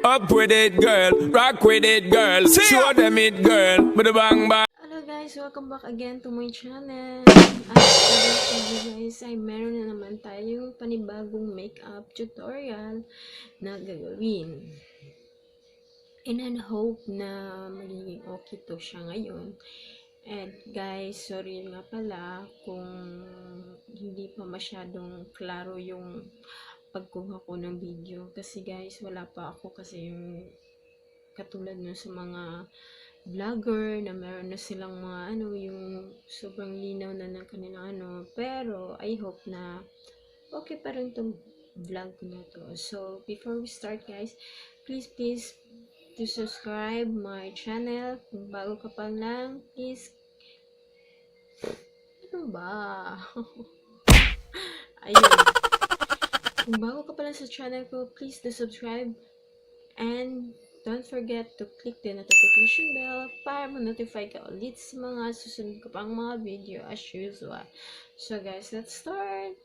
Up with it, girl. Rock with it, girl. Show them it, girl. With a bang bang. Hello guys, welcome back again to my channel. At today's video guys ay meron na naman tayong panibagong makeup tutorial na gagawin. And I hope na magiging okay to siya ngayon. And guys, sorry nga pala kung hindi pa masyadong klaro yung pagkuha ko ng video. Kasi guys, wala pa ako kasi yung katulad nun sa mga vlogger na meron na silang mga yung sobrang linaw na ng kanilang pero I hope na okay pa rin tong vlog ko na to. So before we start guys, please to subscribe my channel. Kung bago ka pa lang, please ano ba? Ayun. Kung bago ka pa lang sa channel ko, please to subscribe and don't forget to click the notification bell para ma-notify ka ulit sa mga susunod ko pang mga video as usual. So guys, let's start!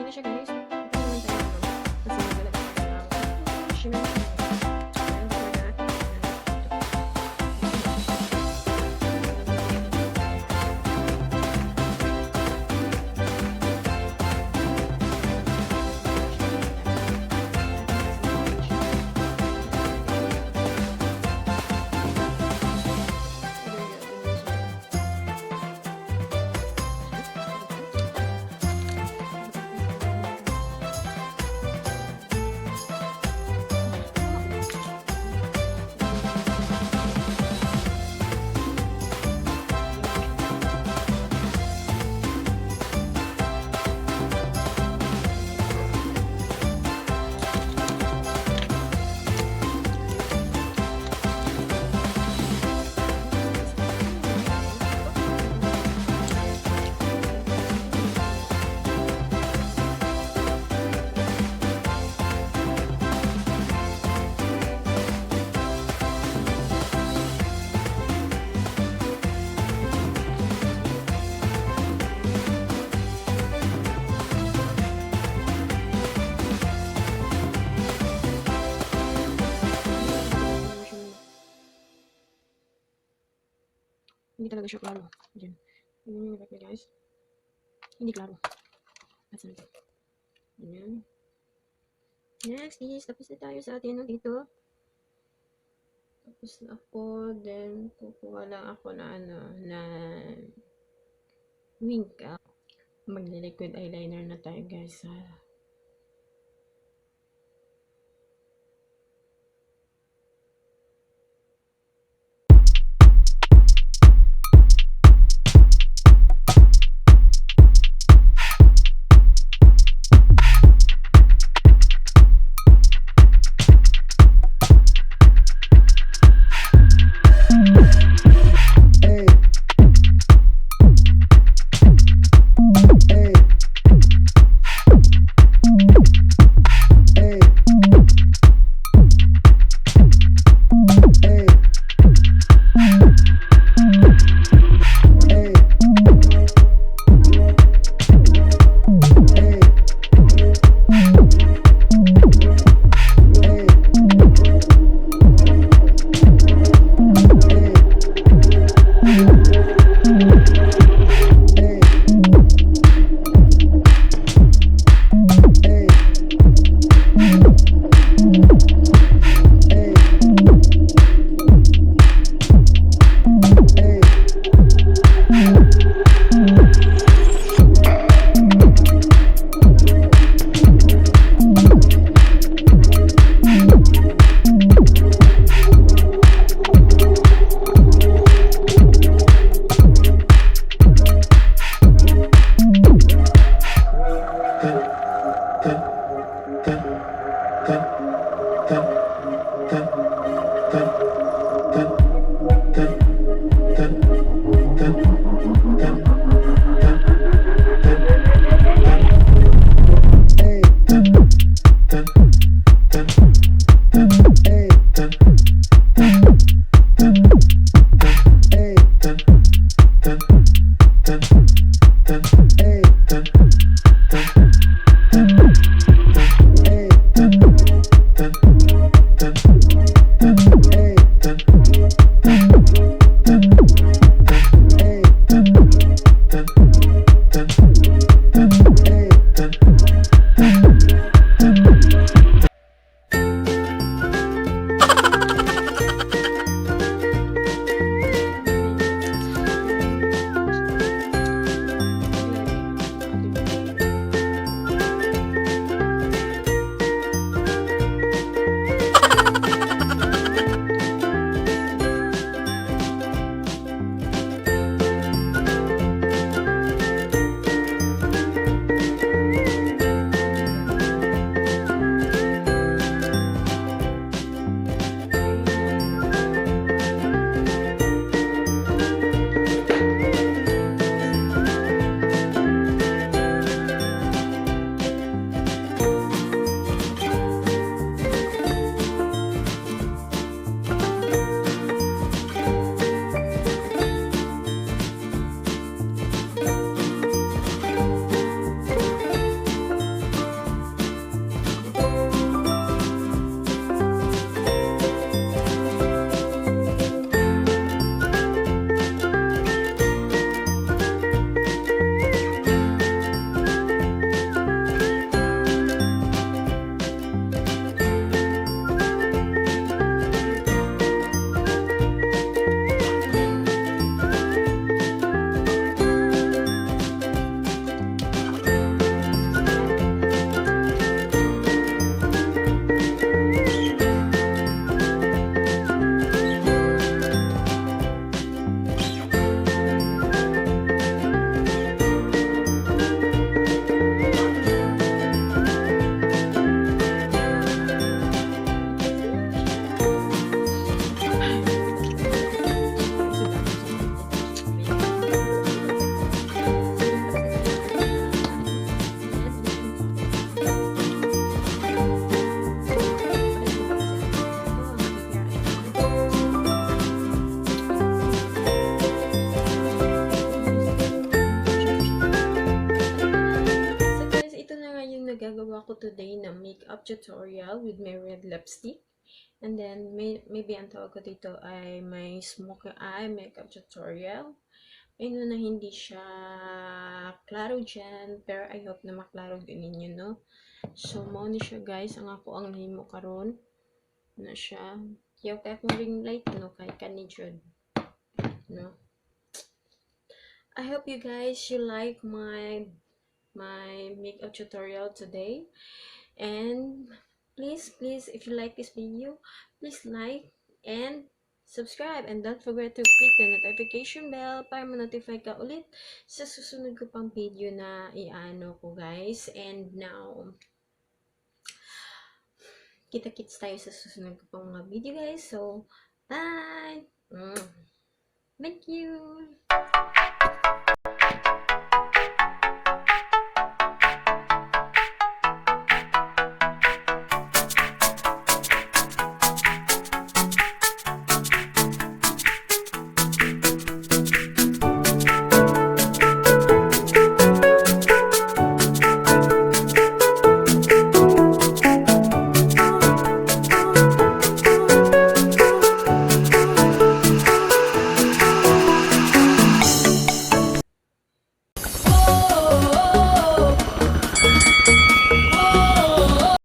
na siya guys. Ito naman tayo kasi nagalagay tayo ng shimmer. Hindi talaga siya klaro. Diyan. Yun yung effect niya guys. Hindi klaro. At saan ito? Ayan. Next is, tapos na tayo sa atin dito. Tapos na ako. Then, kukuha lang ako na na wink up. Magle-liquid eyeliner na tayo guys. tutorial with my red lipstick. And then, maybe ang tawag ko dito ay may smoky eye makeup tutorial. I know na hindi siya klaro dyan, pero I hope na maklaro din ninyo, no? So, mao ni siya guys, ang ako ang nahimo karon na siya. Yaw kay akong ring light, no? Kay kani jud, no? I hope you guys, you like my makeup tutorial today. And please, if you like this video, please like and subscribe, and don't forget to click the notification bell para ma-notify ka ulit sa susunod ko pang video na iano ko guys. And now, kita-kits tayo sa susunod ko pang mga video guys. So, bye! Thank you!